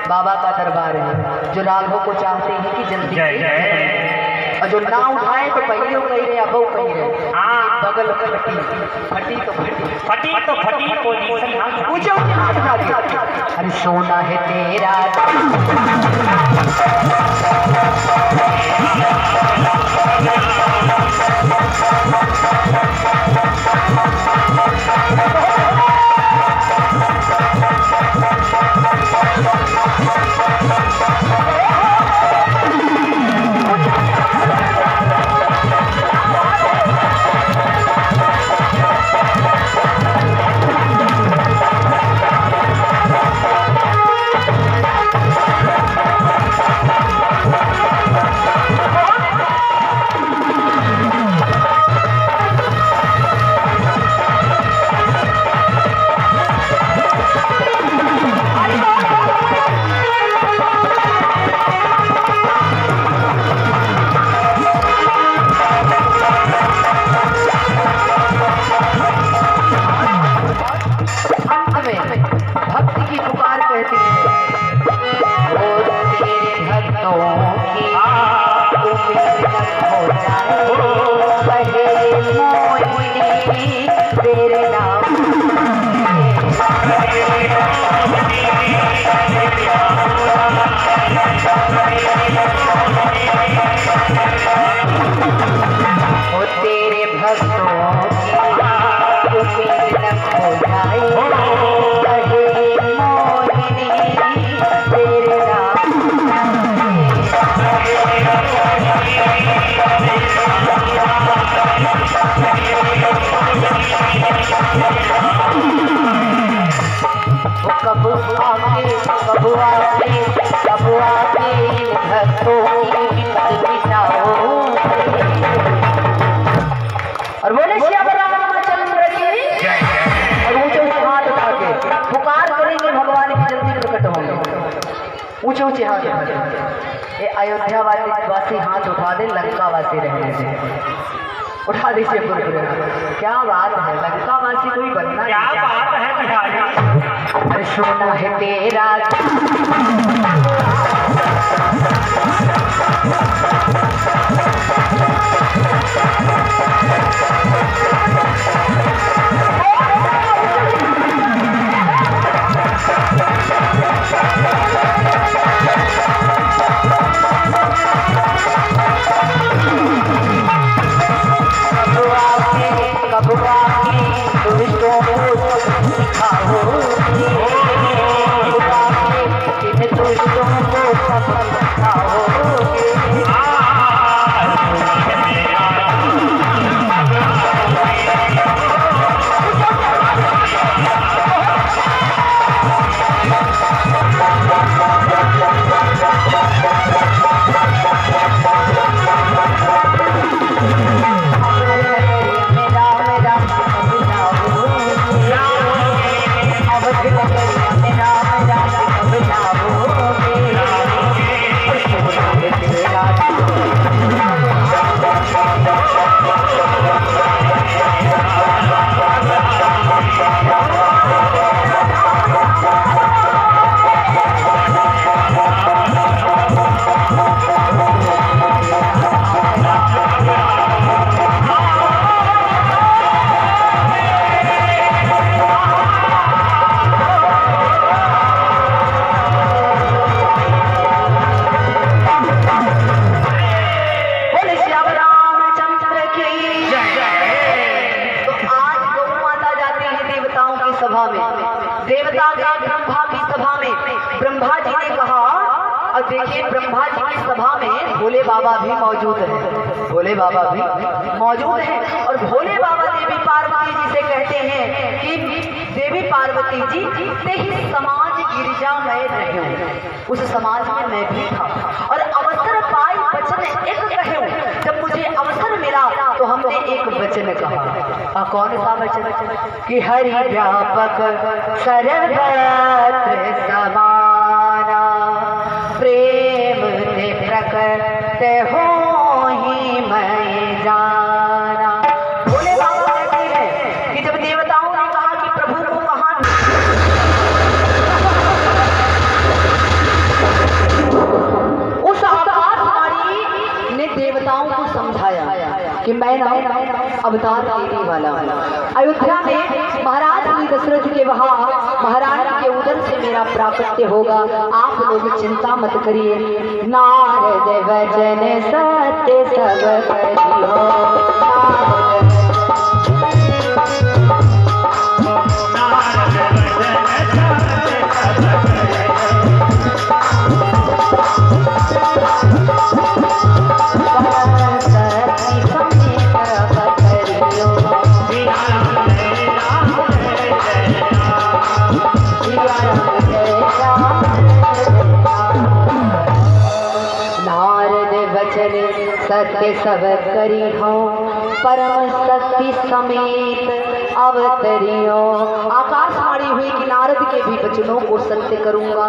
बाबा का दरबार है। जो राघव को चाहते हैं कि जल्दी और जो ना उठाए तो पहले वो कह रहे अबो कह रहे बगल फटी फटी तो फटी फटी तो फटी पोजीशन पूछो अरे सोना है तेरा भक्ति की पुकार कहती है और तेरे भक्तों की हो जाए मोहिनी तेरे नाम हो तेरे भक्तों की हो जाए कब आके भक्तों की बिताओ और बोले श्याम रामचंद्र की और ऊंचे ऊंचे हाथ उठा के पुकार करेंगे भगवान की जल्दी प्रकट होंगे। ऊंचे ऊंचे हाथ उठा के ये अयोध्या वासी हाथ उठा दे लंका वासी रहने से उठा दीजिए पूरे। क्या बात है लंका वासी कोई बनना क्या बात है बिहारी। अरे सोना है तेरा कब आके दुष्टों को सिखाओ देवता गए ब्रह्मा की सभा में। ब्रह्मा जी ने कहा, और देखिए ब्रह्मा जी की सभा में भोले बाबा भी मौजूद हैं, भोले बाबा भी मौजूद हैं। और भोले बाबा देवी पार्वती जी से कहते हैं कि देवी पार्वती जी ते ही समाज गिरिजा में रहे, उस समाज में मैं भी था और अवसर पाई वचन एक कहे। जब मुझे अवसर मिला तो हमने एक वचन कहा। कौन सा वचन? कि हरि व्यापक सर्वत्र समाना, प्रेम ते प्रकट हो ही मैं जाना। भोले बाबा कहते हैं कि जब देवताओं ने कहा कि प्रभु को कहाँ, उस आकाशवाणी ने देवताओं को समझाया कि मैं ना अवतार देने वाला हूँ। अयोध्या में महाराज श्री दशरथ के वहाँ महाराज के उदर से मेरा प्राकट्य होगा, आप लोग चिंता मत करिए। नारद वचन सत्य सब करियो, सत्य सब करी हो, परम शक्ति समेत अवतरियो। आकाशवाणी हुई कि नारद के भी वचनों को सत्य करूंगा।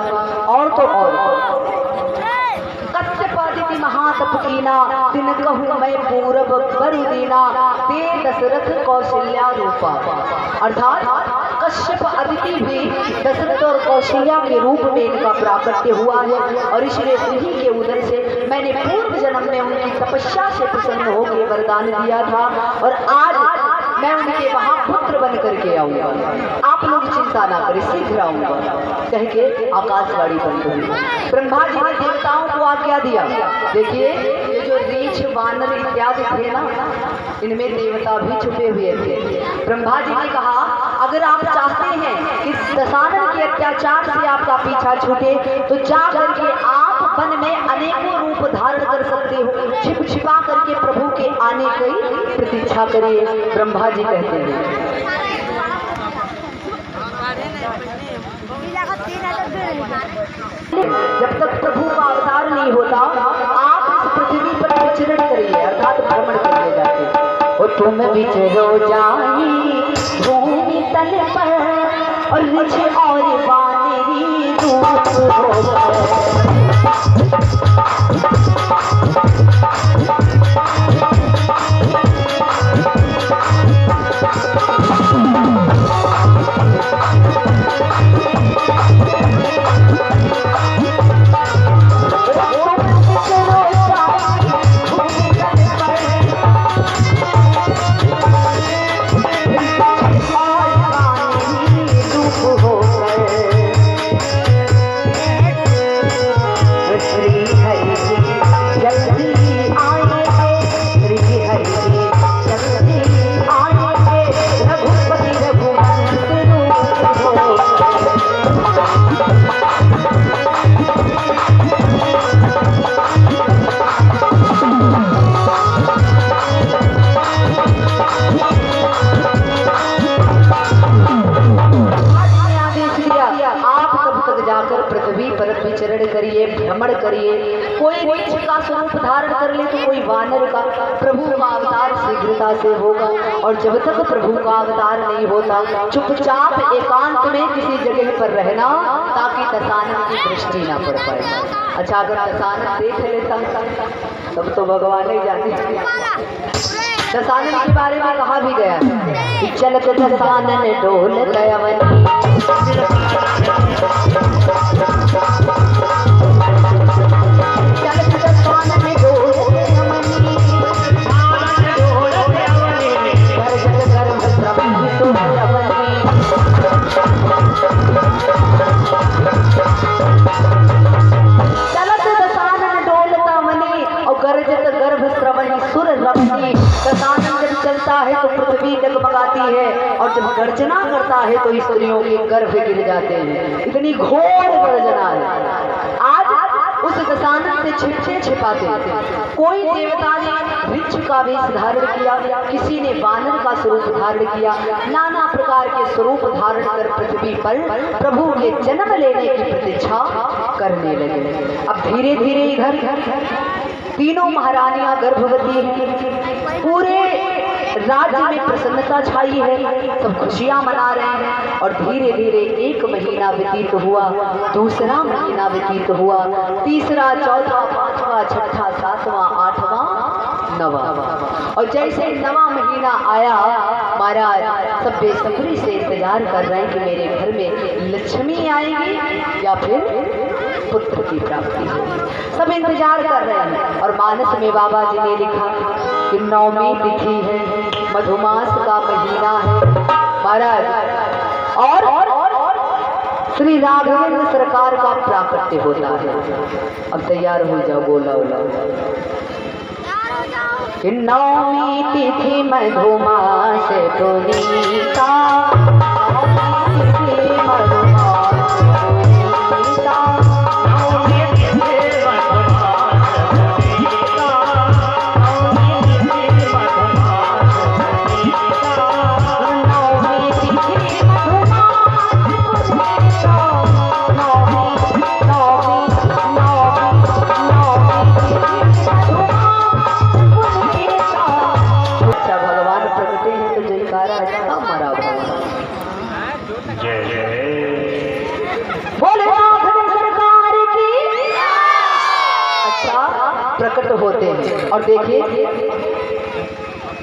और तो और कश्यपादिति महातप कीना, तिन कहूँ मैं पूरब बरु दीना, ते दशरथ कौशल्या रूपा। अर्थात कश्यप अदिति भी दशरथ और कौशल्या के रूप में इनका प्राकट्य हुआ है। और इसलिए उन्हीं के उदर से मैंने पूर्व जन्म में उनकी तपस्या से प्रसन्न होकर वरदान दिया था, और आज मैं उनके वहां पुत्र बन करके आऊंगा। आप लोग चिंता ना करें, शीघ्र आऊंगा कह के आकाशवाणी बंद हुई। ब्रह्मा जी ने देवताओं को आज्ञा दिया। देखिए ये जो रीछ वानर इत्यादि थे ना, इनमें देवता भी छुपे हुए थे। ब्रह्मा जी ने कहा, अगर आप चाहते हैं कि दशानन के अत्याचार से आपका पीछा छूटे तो जा करके आप वन में अनेकों रूप धारण कर सकते हो, छिप छिपा करके प्रभु के आने की प्रतीक्षा करिए। ब्रह्मा जी कहते हैं जब तक प्रभु का अवतार नहीं होता आप इस पृथ्वी पर विचरण करिए, अर्थात भ्रमण करने जाते और तुम विचरो जाई भूमि तल पर, और ऋषि और वानरी रूप हो। पर विचरण करिए, भ्रमण करिए। कोई रीछ का स्वरूप धारण कर ले तो कोई वानर का। प्रभु का अवतार शीघ्रता से होगा, और जब तक प्रभु का अवतार नहीं होता चुपचाप एकांत में किसी जगह पर रहना, ताकि दशानन की दृष्टि ना पड़ पाए। अच्छा, अगर दशानन देख लेता तब तो भगवान ही जाने। दशानन के बारे में कहा भी गया कि चलत दशानन डोल कयवनी, चलत दशानन डोल कयवनी, गर्जत गर्भ प्रभु सुरवनी। चलत दशानन डोल कयवनी और गर्जत गर्भ श्रवणी सुर रवनी। दशानन जब चलता है तो पृथ्वी डगमगाती है, और जब गर्जना करता है तो स्त्रियों के गर्भ गिर जाते हैं। इतनी घोर गर्जना है। आज उस दशानन से छिपते छिपाते कोई देवता ने वृक्ष का वेश धारण किया, किसी ने वानर का स्वरूप धारण किया, नाना प्रकार के स्वरूप धारण कर पृथ्वी पर प्रभु के जन्म लेने की प्रतीक्षा करने लगे। अब धीरे धीरे इधर तीनों महारानियां गर्भवती हैं, पूरे राज्य में प्रसन्नता छाई है, सब खुशियां मना रहे हैं। और धीरे धीरे एक महीना व्यतीत हुआ, दूसरा महीना व्यतीत हुआ, तीसरा, चौथा, पांचवा, छठा, सातवां, आठवां, नवा। और जैसे नवा महीना आया, महाराज सब बेसब्री से इंतजार कर रहे हैं कि मेरे घर में लक्ष्मी आएगी या फिर पुत्र की प्राप्ति होगी। सब इंतजार कर रहे हैं। और मानस में बाबा जी ने लिखा कि नौमी तिथि है, मधुमास का महीना है महाराज, और श्री राघवेंद्र सरकार का प्राकट्य होता है। अब तैयार हो जाओ, बोला कि नौमी तिथि मधुमास पुनीता, प्रकट होते हैं। और देखिए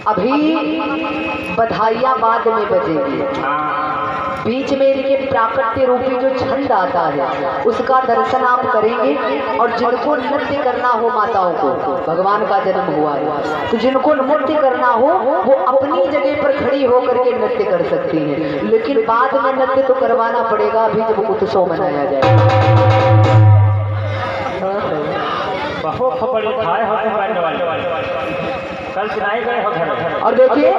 अभी बधाइयां बाद में बजेंगी, बीच में इनके प्राकट्य रूपी जो छंद आता है उसका दर्शन आप करेंगे। और जिनको नृत्य करना हो माताओं को, भगवान का जन्म हुआ है तो जिनको नृत्य करना हो वो अपनी जगह पर खड़ी होकर के नृत्य कर सकती हैं, लेकिन बाद में नृत्य तो करवाना पड़ेगा अभी जब उत्सव मनाया जाए। बहुत बड़ी खाए होते कल सुनाई गए हो घर। और देखिए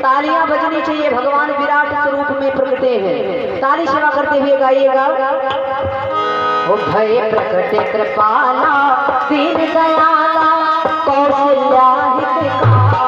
तालियां बजनी चाहिए, भगवान विराट स्वरूप में प्रकटे हैं। ताली सेवा करते हुए गाइएगा। ओ भय प्रकटे कृपाला दीन दयाला कौशल्या हितकाला,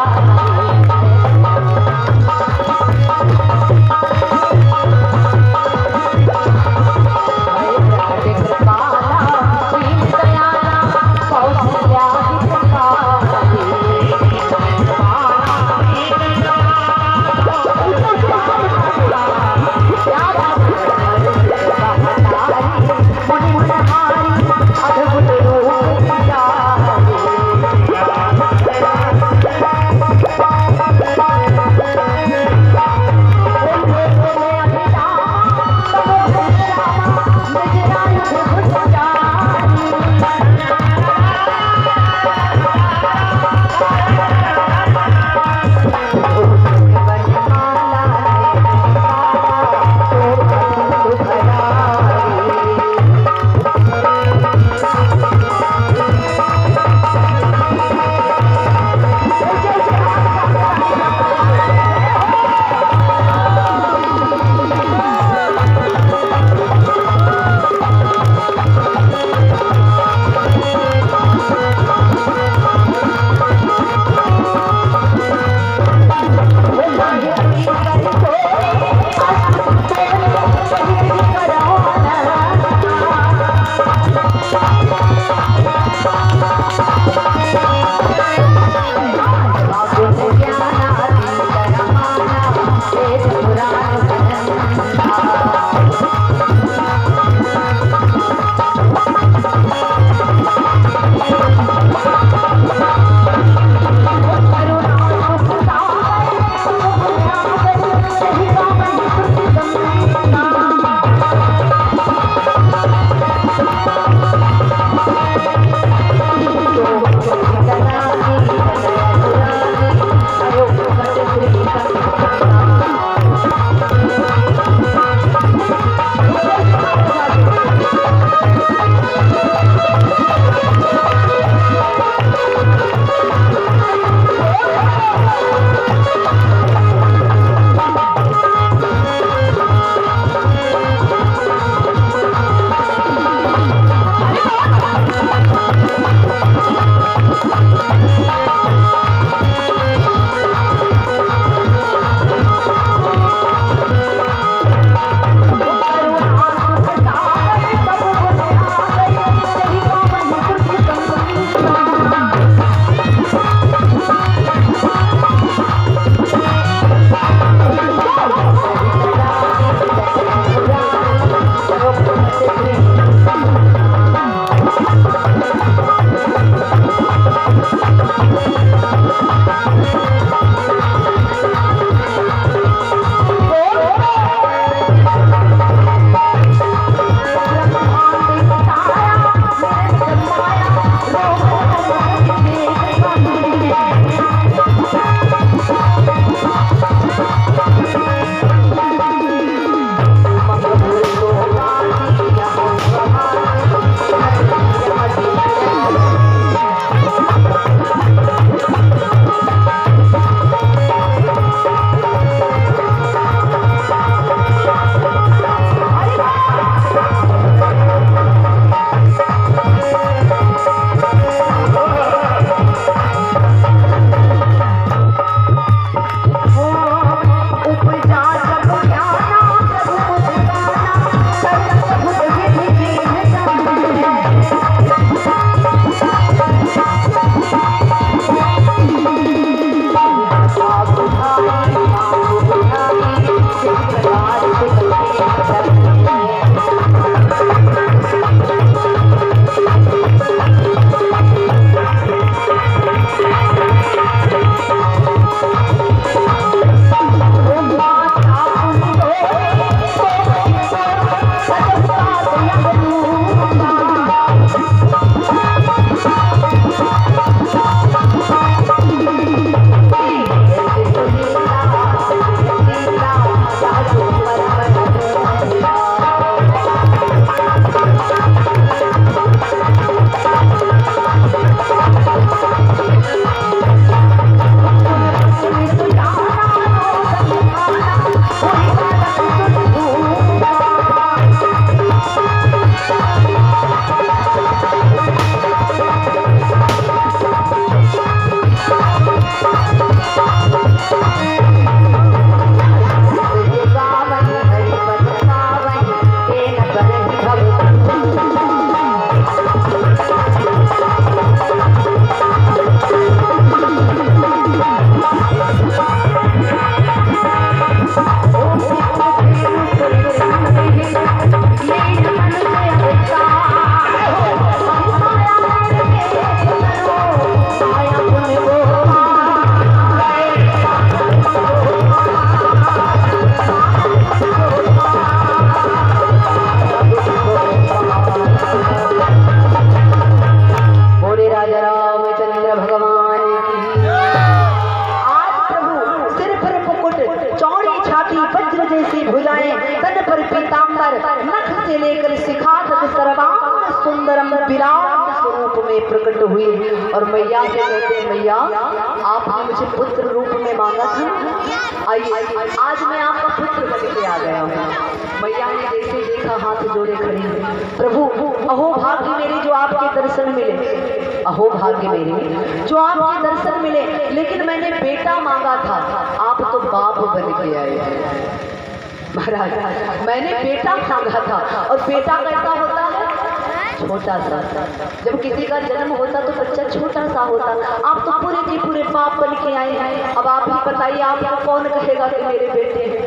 और मैया से कहते हैं, मैया आपने मुझे पुत्र रूप में मांगा था, आइए आज मैं आपका पुत्र बन के आ गया हूँ। मैया ने जैसे देखा हाथ जोड़े खड़ी, प्रभु अहो भाग्य मेरे जो आपके दर्शन मिले, अहो भाग्य मेरे जो आपके दर्शन मिले, लेकिन मैंने बेटा मांगा था, आप तो बाप बन के आए हैं। महाराज मैंने बेटा मांगा था, और बेटा कैसा होता है? छोटा सा। जब किसी का जन्म होता तो बच्चा छोटा सा होता, आप तो पूरे के पूरे बाप बन के आए हैं। अब आप ही बताइए, आपको कौन कहेगा कि मेरे बेटे हैं?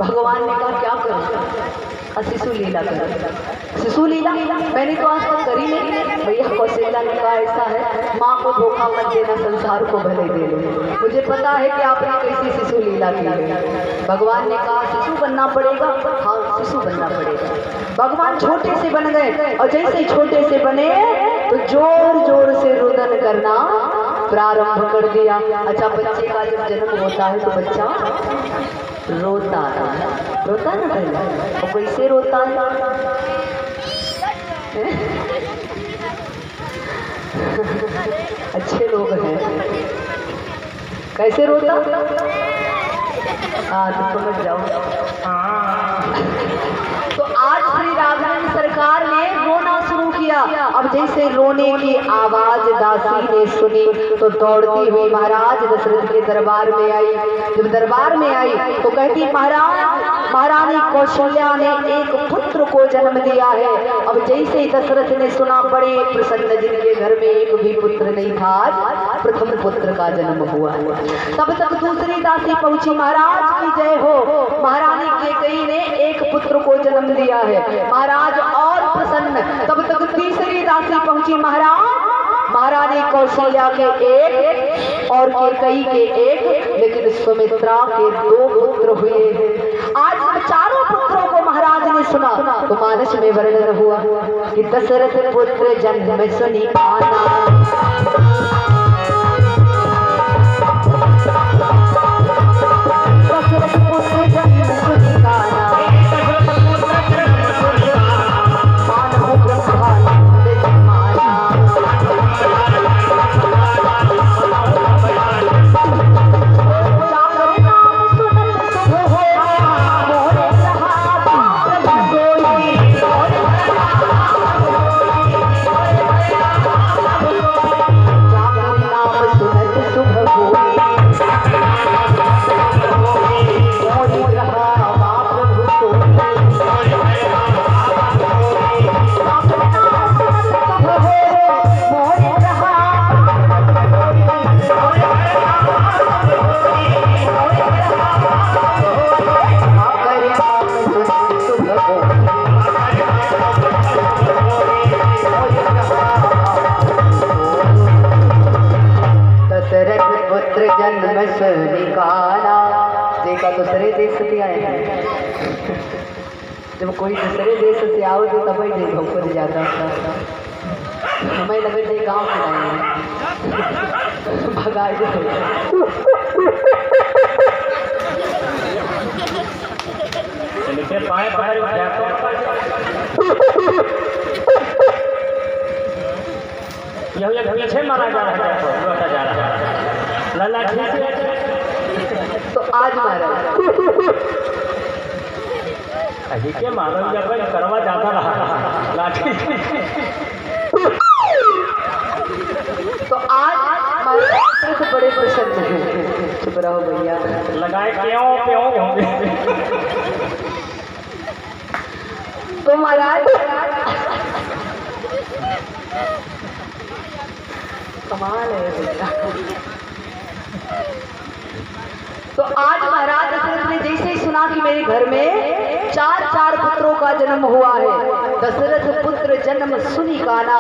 भगवान ने कहा क्या करूं? शिशु लीला कर। शिशु लीला मैंने तो आज तक करी नहीं। भैया कौशल्या ने कहा ऐसा है, माँ को धोखा मत देना, संसार को भले दे लो। मुझे पता है कि आपने कैसी शिशु लीला की है। भगवान ने कहा शिशु बनना पड़ेगा, हाँ शिशु बनना पड़ेगा। भगवान छोटे से बन गए, और जैसे छोटे से बने तो जोर जोर से रुदन करना प्रारंभ कर दिया। अच्छा, बच्चे का जब जन्म होता है तो बच्चा रोता है, रोता ना पहले, और कैसे रोता है? अच्छे लोग हैं, कैसे रोता? हाँ तो समझ जाओ। तो आज श्री राघवन सरकार ने रोना शुरू किया। अब जैसे रोने की आवाज दासी ने सुनी तो दौड़ती हुई महाराज दशरथ के दरबार में आई। जब दरबार में आई तो कहती, महारानी कौशल्या ने एक पुत्र को जन्म दिया है। अब जैसे ही दशरथ ने सुना, बड़े प्रसन्न, जिनके घर में एक भी पुत्र नहीं था, प्रथम पुत्र का जन्म हुआ। तब तक दूसरी दासी पहुंची, महाराज की जय हो, महारानी कैकेयी ने एक पुत्र को जन्म दिया है। महाराज और प्रसन्न। तब तक तीसरी दासी पहुंची, महारानी कौशल्या के एक और कैकेयी के एक, लेकिन सुमित्रा के 2 पुत्र हुए हैं। आज चारों पुत्रों को महाराज ने सुना तो मानस में वर्णन हुआ कि दशरथ पुत्र जन्म सुनी पाना, दशरथ पुत्र जन्म सुनी पाना, मानव ब्रह्मानंद जन्माना। देखा दूसरे देश से आए हैं। जब कोई दूसरे देश से आओ तो तब ही देखो ऊपर जाता हमें लगे गाँव के आए भगा पाए बाहर पीछे मारा जा रहा है, लला तो आज मारा अभी के मारो जब करवा जाता रहा लाठी। तो आज हमारे तो बड़े प्रसन्न हैं। चुप रहो भैया, लगाए क्यों होंगे। तो महाराज कमाल है बेटा। तो आज महाराज दशरथ ने जैसे ही सुना कि मेरे घर में 4 पुत्रों का जन्म हुआ है, दशरथ पुत्र जन्म सुनी काना,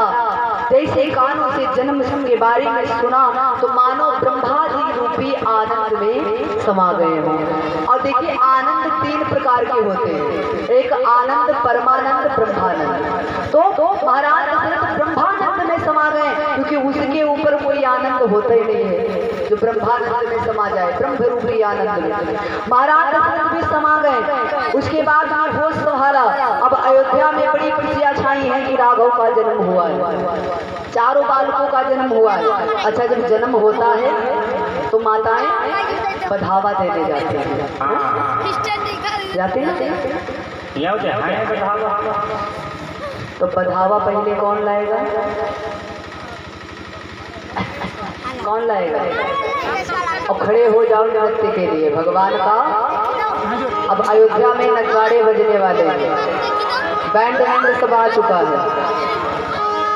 जैसे कानों से जन्म के बारे में सुना तो मानो ब्रह्मादि रूपी आनंद में समा गए हों। और देखिए आनंद 3 प्रकार के होते हैं, एक आनंद, परमानंद, ब्रह्मानंद। तो महाराज दशरथ ब्रह्मानंद में समा गए, क्योंकि उसके ऊपर कोई आनंद होता ही नहीं है जो ब्रह्मानंद में समा जाए, ब्रह्म रूपी आनंद में। महाराज दशरथ भी समा गए। उसके बाद में होश संभाला। अब अयोध्या में बड़ी खुशियां छाई हैं कि राघव का जन्म हुआ है। चारों बालकों का जन्म हुआ है। अच्छा, जब जन्म होता है तो माताएं बढ़ावा देने जाती हैं, जाती ना? तो बढ़ावा पहले कौन लाएगा? कौन लाएगा? और खड़े हो जाओ नृत्य के लिए भगवान का। अब अयोध्या में नगाड़े बजने वाले हैं, बैंड बैंड सब आ चुका है।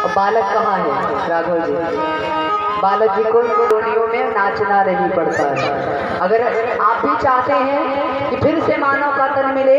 और बालक कहाँ है? राघव जी, बालक जी को टोलियों में नाचना नहीं पड़ता है। अगर आप भी चाहते हैं कि फिर से मानव का तन मिले,